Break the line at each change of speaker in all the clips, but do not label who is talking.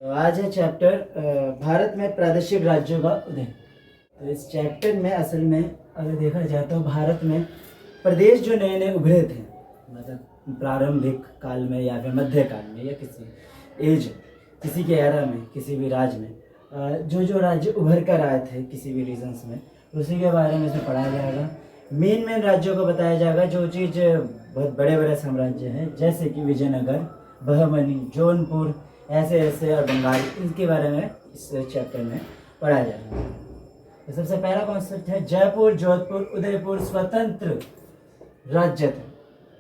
तो आज है चैप्टर भारत में प्रादेशिक राज्यों का उदय। तो इस चैप्टर में असल में अगर देखा जाए तो भारत में प्रदेश जो नए नए उभरे थे, मतलब प्रारंभिक काल में या फिर मध्य काल में या किसी के एरा में, किसी भी राज्य में जो राज्य उभर कर आए थे किसी भी रीजन्स में, उसी के बारे में इसमें पढ़ाया जाएगा। मेन राज्यों को बताया जाएगा, जो चीज़ बहुत बड़े बड़े साम्राज्य हैं जैसे कि विजयनगर, बहमनी, जौनपुर, ऐसे और बंगाल, इनके बारे में इस चैप्टर में पढ़ाया जाएगा। तो सबसे पहला कॉन्सेप्ट है जयपुर, जोधपुर, उदयपुर स्वतंत्र राज्य थे।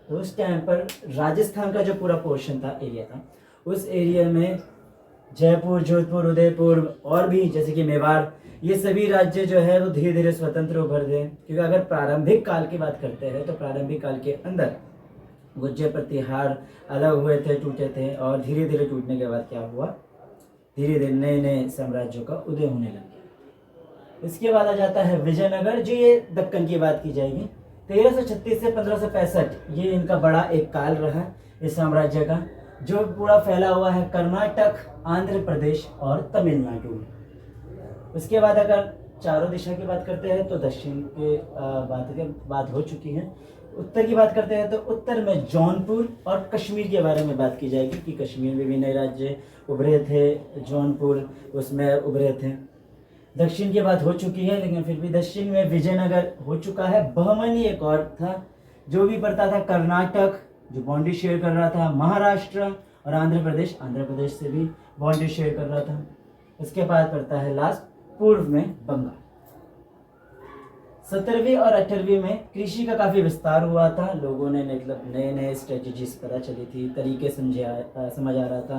तो उस टाइम पर राजस्थान का जो पूरा पोर्शन था, एरिया था, उस एरिया में जयपुर, जोधपुर, उदयपुर और भी जैसे कि मेवाड़, ये सभी राज्य जो है वो धीरे धीरे स्वतंत्र उभर गए। क्योंकि अगर प्रारंभिक काल की बात करते हैं तो प्रारंभिक काल के अंदर गुर्जर प्रतिहार अलग हुए थे, टूटे थे, और धीरे धीरे टूटने के बाद क्या हुआ, धीरे धीरे नए नए साम्राज्यों का उदय होने लग गया। इसके बाद आ जाता है विजयनगर, जो ये दक्कन की बात की जाएगी। 1336 से 1565 ये इनका बड़ा एक काल रहा इस साम्राज्य का, जो पूरा फैला हुआ है कर्नाटक, आंध्र प्रदेश और तमिलनाडु में। उसके बाद अगर चारों दिशा की बात करते हैं तो दक्षिण के बात हो चुकी है। उत्तर की बात करते हैं तो उत्तर में जौनपुर और कश्मीर के बारे में बात की जाएगी कि कश्मीर में भी नए राज्य उभरे थे, जौनपुर उसमें उभरे थे। दक्षिण की बात हो चुकी है, लेकिन फिर भी दक्षिण में विजयनगर हो चुका है। बहमनी एक और था जो भी पड़ता था कर्नाटक, जो बाउंड्री शेयर कर रहा था, महाराष्ट्र और आंध्र प्रदेश से भी बाउंड्री शेयर कर रहा था। उसके बाद पड़ता है लास्ट पूर्व में बंगाल। 17वीं और 18वीं में कृषि का काफ़ी विस्तार हुआ था। लोगों ने मतलब नए नए स्ट्रेटजीज पता चली थी, तरीके समझ आ रहा था।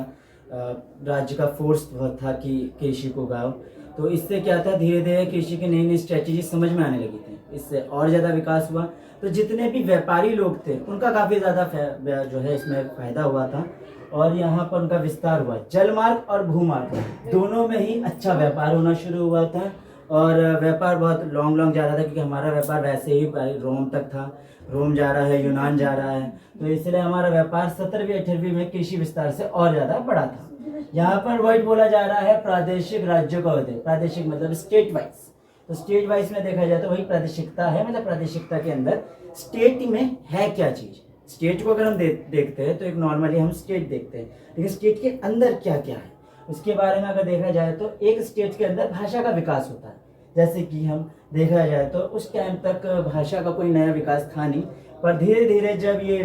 राज्य का फोर्स बहुत था कि कृषि को उगाओ। तो इससे क्या था, धीरे धीरे कृषि की नई नई स्ट्रेटजी समझ में आने लगी थी। इससे और ज़्यादा विकास हुआ। तो जितने भी व्यापारी लोग थे उनका काफ़ी ज़्यादा जो है इसमें फ़ायदा हुआ था, और यहाँ पर उनका विस्तार हुआ। जलमार्ग और भूमार्ग दोनों में ही अच्छा व्यापार होना शुरू हुआ था, और व्यापार बहुत लॉन्ग जा रहा था, क्योंकि हमारा व्यापार वैसे ही रोम तक था, रोम जा रहा है, यूनान जा रहा है। तो इसलिए हमारा व्यापार 17वीं 18वीं में कृषि विस्तार से और ज़्यादा बढ़ा था। यहाँ पर वर्ड बोला जा रहा है प्रादेशिक राज्यों का उदय। प्रादेशिक मतलब स्टेट वाइज। तो स्टेट वाइज में देखा जाए तो वही प्रादेशिकता है, मतलब प्रादेशिकता के अंदर स्टेट में है क्या चीज़। स्टेट को अगर हम देखते हैं तो एक नॉर्मली हम स्टेट देखते हैं, लेकिन स्टेट के अंदर क्या क्या है उसके बारे में अगर देखा जाए तो एक स्टेट के अंदर भाषा का विकास होता है। जैसे कि हम देखा जाए तो उस टाइम तक भाषा का कोई नया विकास था नहीं, पर धीरे धीरे जब ये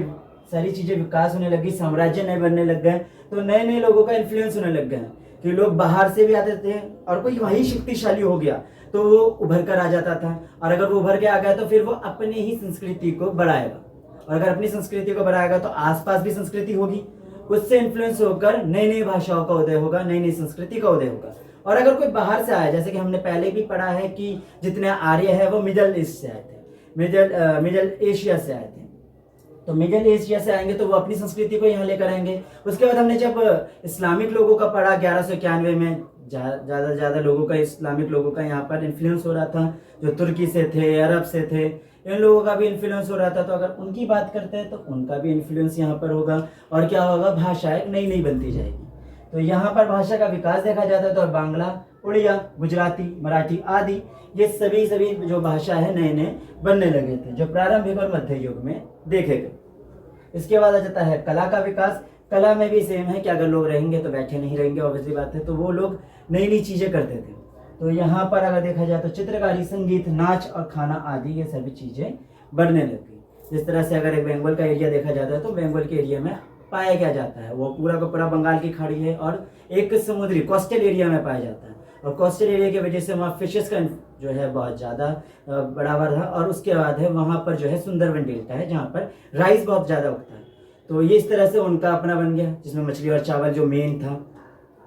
सारी चीज़ें विकास होने लगी, साम्राज्य नए बनने लग गए, तो नए नए लोगों का इन्फ्लुएंस होने लग गए कि लोग बाहर से भी आते थे, और कोई वही शक्तिशाली हो गया तो वो उभर कर आ जाता था। और अगर वो उभर के आ गया तो फिर वो अपनी ही संस्कृति को बढ़ाएगा, और अगर अपनी संस्कृति को बढ़ाएगा तो आसपास भी संस्कृति होगी, उससे इन्फ्लुएंस होकर नई नई भाषाओं का उदय होगा, नई नई संस्कृति का उदय होगा। और अगर कोई बाहर से आया, जैसे कि हमने पहले भी पढ़ा है कि जितने आर्य है वो मिडल ईस्ट से आए थे, मिडल एशिया से आए थे। तो मिडल एशिया से आएंगे तो वो अपनी संस्कृति को यहाँ लेकर आएंगे। उसके बाद हमने जब इस्लामिक लोगों का पढ़ा 1191 में, ज़्यादा लोगों का, इस्लामिक लोगों का यहाँ पर इन्फ्लुएंस हो रहा था, जो तुर्की से थे, अरब से थे, इन लोगों का भी इन्फ्लुएंस हो रहा था। तो अगर उनकी बात करते हैं तो उनका भी इन्फ्लुएंस यहाँ पर होगा, और क्या होगा, भाषा एक नई नई बनती जाएगी। तो यहाँ पर भाषा का विकास देखा जाता है तो बांग्ला, उड़िया, गुजराती, मराठी आदि ये सभी जो भाषा है नए नए बनने लगे थे, जो प्रारंभिक और मध्य युग में देखे गए। इसके बाद आ जाता है कला का विकास। कला में भी सेम है कि अगर लोग रहेंगे तो बैठे नहीं रहेंगे, ऑब्वियसली बात है, तो वो लोग नई नई चीज़ें करते थे। तो यहाँ पर अगर देखा जाए तो चित्रकारी, संगीत, नाच और खाना आदि ये सभी चीज़ें बढ़ने लगी। जिस तरह से अगर एक बंगाल का एरिया देखा जाता है तो बंगाल के एरिया में पाया क्या जाता है, वो पूरा का पूरा बंगाल की खाड़ी है और एक समुद्री कोस्टल एरिया में पाया जाता है। और कोस्टल एरिया की वजह से वहाँ फिशेस का जो है बहुत ज़्यादा बढ़ावा रहा। और उसके बाद है वहाँ पर जो है सुंदरवन डेल्टा है, जहाँ पर राइस बहुत ज़्यादा उगता है। तो ये इस तरह से उनका अपना बन गया, जिसमें मछली और चावल जो मेन था।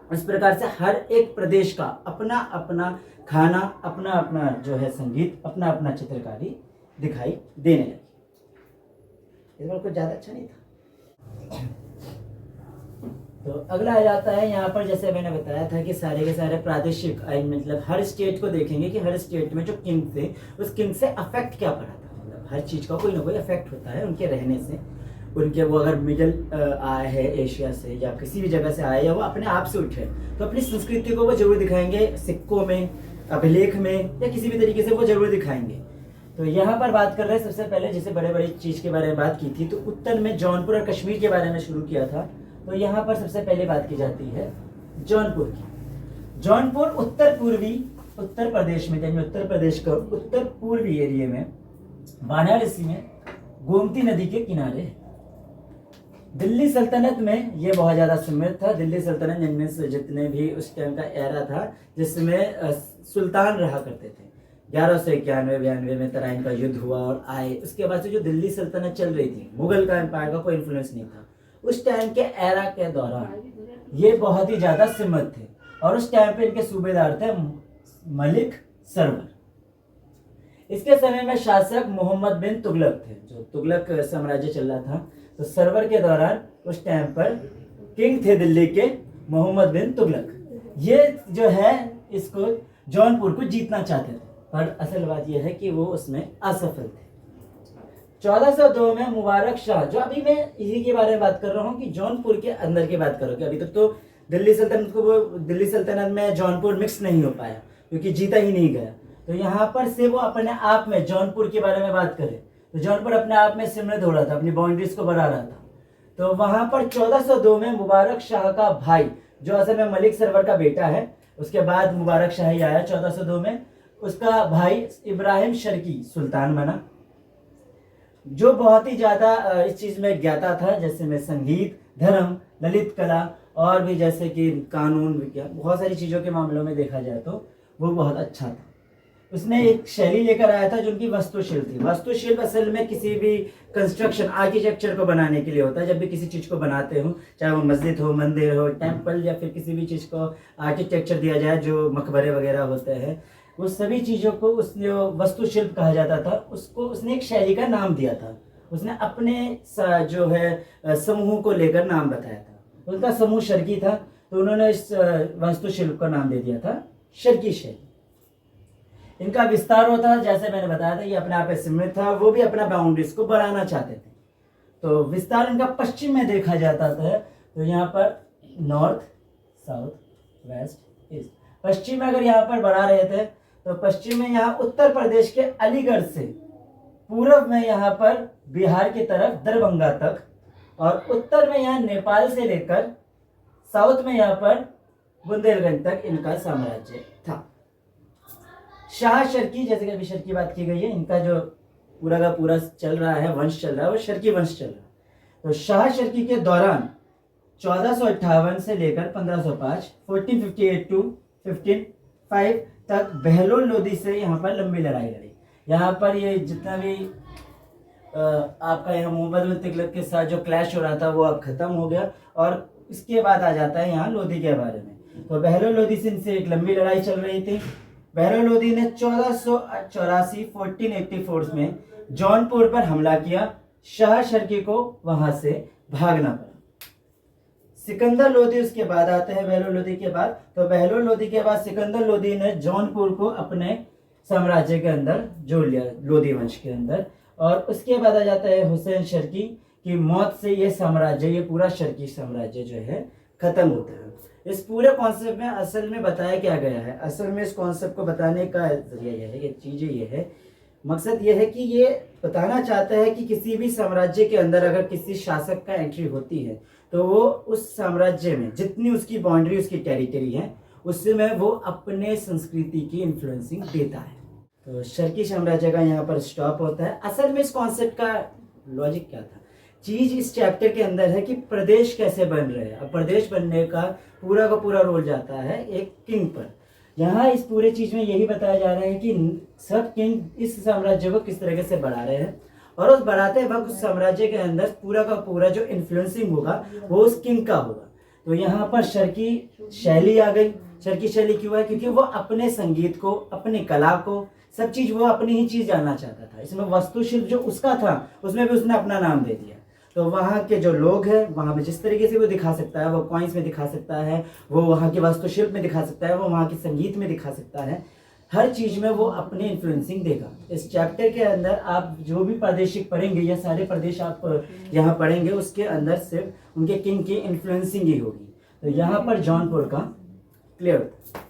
इस प्रकार से हर एक प्रदेश का अपना अपना खाना, अपना अपना जो है संगीत, अपना अपना चित्रकारी दिखाई देने लगी। इस बार कुछ ज़्यादा अच्छा नहीं था। तो अगला आ जाता है यहाँ पर, जैसे मैंने बताया था कि सारे के सारे प्रादेशिक मतलब हर स्टेट को देखेंगे कि हर स्टेट में जो किंग थे उस किंग से अफेक्ट क्या पड़ा था। मतलब हर चीज़ का कोई ना कोई अफेक्ट होता है उनके रहने से। उनके वो अगर मिडिल आए हैं एशिया से या किसी भी जगह से आए या वो अपने आप से उठे, तो अपनी संस्कृति को वो जरूर दिखाएंगे, सिक्कों में, अभिलेख में या किसी भी तरीके से वो जरूर दिखाएंगे। तो यहाँ पर बात कर रहे हैं सबसे पहले, जैसे बड़े बड़ी चीज़ के बारे में बात की थी, तो उत्तर में जौनपुर और कश्मीर के बारे में शुरू किया था। तो यहाँ पर सबसे पहले बात की जाती है जौनपुर की। जौनपुर उत्तर पूर्वी उत्तर प्रदेश में, यानी उत्तर प्रदेश का उत्तर पूर्वी एरिया में वाराणसी में गोमती नदी के किनारे है। दिल्ली सल्तनत में ये बहुत ज़्यादा समृद्ध था। दिल्ली सल्तनत जिनमें से जितने भी उस टाइम का एरा था जिसमें सुल्तान रहा करते थे। 1191-92 में तराइन का युद्ध हुआ और आए, उसके बाद से जो दिल्ली सल्तनत चल रही थी, मुगल का एम्पायर का कोई इन्फ्लुएंस नहीं था। उस टाइम के एरा के दौरान ये बहुत ही ज़्यादा समृद्ध थे और उस टाइम पे इनके सूबेदार थे मलिक सरवर। इसके समय में शासक मोहम्मद बिन तुगलक थे, जो तुगलक साम्राज्य चल रहा था। तो सरवर के दौरान उस टाइम पर किंग थे दिल्ली के मोहम्मद बिन तुगलक। ये जो है इसको जौनपुर को जीतना चाहते थे, पर असल बात यह है कि वो उसमें असफल थे। 1402 में मुबारक शाह, जो अभी मैं इसी के बारे में बात कर रहा हूँ कि जौनपुर के अंदर की बात करो, कि अभी तक तो दिल्ली सल्तनत में जौनपुर मिक्स नहीं हो पाया क्योंकि जीता ही नहीं गया। तो यहाँ पर से वो अपने आप में जौनपुर के बारे में बात करें तो जौनपुर अपने आप में समृद्ध हो रहा था, अपनी बाउंड्रीज को बढ़ा रहा था। तो वहाँ पर 1402 में मुबारक शाह का भाई, जो असल में मलिक सरवर का बेटा है, उसके बाद मुबारक शाह ही आया 1402 में, उसका भाई इब्राहिम शर्की सुल्तान बना, जो बहुत ही ज़्यादा इस चीज़ में ज्ञाता था, जैसे में संगीत, धर्म, ललित कला और भी जैसे कि कानून, विज्ञान, बहुत सारी चीज़ों के मामलों में देखा जाए तो वो बहुत अच्छा था। उसने एक शैली लेकर आया था जो उनकी वास्तुशिल्प थी। वास्तुशिल्प असल में किसी भी कंस्ट्रक्शन, आर्किटेक्चर को बनाने के लिए होता है। जब भी किसी चीज़ को बनाते हो, चाहे वो मस्जिद हो, मंदिर हो, टेम्पल या फिर किसी भी चीज़ को आर्किटेक्चर दिया जाए, जो मकबरे वगैरह होते हैं, वो सभी चीज़ों को उसने वास्तुशिल्प कहा जाता था। उसको उसने एक शैली का नाम दिया था। उसने अपने जो है समूह को लेकर नाम बताया था। उनका समूह शर्की था, तो उन्होंने इस वास्तुशिल्प का नाम दे दिया था शर्की शैली। इनका विस्तार होता, जैसे मैंने बताया था, ये अपने आप में समृद्ध था, वो भी अपना बाउंड्रीज को बढ़ाना चाहते थे। तो विस्तार इनका पश्चिम में देखा जाता था। तो यहाँ पर नॉर्थ, साउथ, वेस्ट, ईस्ट, पश्चिम में अगर यहाँ पर बढ़ा रहे थे तो पश्चिम में यहाँ उत्तर प्रदेश के अलीगढ़ से, पूर्व में यहाँ पर बिहार की तरफ दरभंगा तक, और उत्तर में यहाँ नेपाल से लेकर साउथ में यहाँ पर बुंदेलखंड तक इनका साम्राज्य था। शाह शर्की, जैसे कि अभी शर्की की बात की गई है, इनका जो पूरा का पूरा चल रहा है, वंश चल रहा है, वो शर्की वंश चल रहा है। तो शाह शर्की के दौरान 1458 से लेकर 1505, 1458 टू 1505 तक बहलोल लोदी से यहाँ पर लंबी लड़ाई लड़ी। यहाँ पर ये जितना भी आपका यहाँ मोहम्मद बिन तुगलक के साथ जो क्लैश हो रहा था वो अब खत्म हो गया, और इसके बाद आ जाता है यहाँ लोदी के बारे में। तो बहलोल लोदी से इनसे एक लंबी लड़ाई चल रही थी। बहलोल लोदी ने 1484 में जौनपुर पर हमला किया। शाह शर्की को वहां से भागना पड़ा। सिकंदर लोदी उसके बाद आते हैं, बहलोल लोदी के बाद। तो बहलोल लोदी के बाद सिकंदर लोदी ने जौनपुर को अपने साम्राज्य के अंदर जोड़ लिया, लोदी वंश के अंदर। और उसके बाद आ जाता है हुसैन शर्की की मौत से ये साम्राज्य, ये पूरा शर्की साम्राज्य जो है खत्म होता है। इस पूरे कॉन्सेप्ट में असल में बताया क्या गया है, असल में इस कॉन्सेप्ट को बताने का जरिया यह है, ये चीज़ें ये है, मकसद ये है कि ये बताना चाहता है कि किसी भी साम्राज्य के अंदर अगर किसी शासक का एंट्री होती है तो वो उस साम्राज्य में जितनी उसकी बाउंड्री, उसकी टेरिटरी है, उसमें वो अपने संस्कृति की इन्फ्लुएंसिंग देता है। तो शर्की साम्राज्य का यहाँ पर स्टॉप होता है। असल में इस कॉन्सेप्ट का लॉजिक क्या था, चीज इस चैप्टर के अंदर है कि प्रदेश कैसे बन रहे हैं। अब प्रदेश बनने का पूरा रोल जाता है एक किंग पर। यहाँ इस पूरे चीज में यही बताया जा रहा है कि सब किंग इस साम्राज्य को किस तरीके से बढ़ा रहे हैं, और उस बढ़ाते वक्त उस साम्राज्य के अंदर पूरा का पूरा जो इन्फ्लुएंसिंग होगा वो उस किंग का होगा। तो यहाँ पर शर्की शैली आ गई। शर्की शैली क्यों है? क्योंकि वो अपने संगीत को, अपनी कला को, सब चीज वो अपनी ही चीज जानना चाहता था। इसमें वास्तुशिल्प जो उसका था उसमें भी उसने अपना नाम दे दिया। तो वहाँ के जो लोग हैं वहाँ पे जिस तरीके से वो दिखा सकता है, वो कॉइन्स में दिखा सकता है, वो वहाँ के वास्तुशिल्प में दिखा सकता है, वो वहाँ के संगीत में दिखा सकता है, हर चीज में वो अपने इन्फ्लुएंसिंग देगा। इस चैप्टर के अंदर आप जो भी प्रादेशिक पढ़ेंगे या सारे प्रदेश आप यहाँ पढ़ेंगे, उसके अंदर सिर्फ उनके किंग की इन्फ्लुएंसिंग ही होगी। तो यहाँ पर जौनपुर का क्लियर होता है।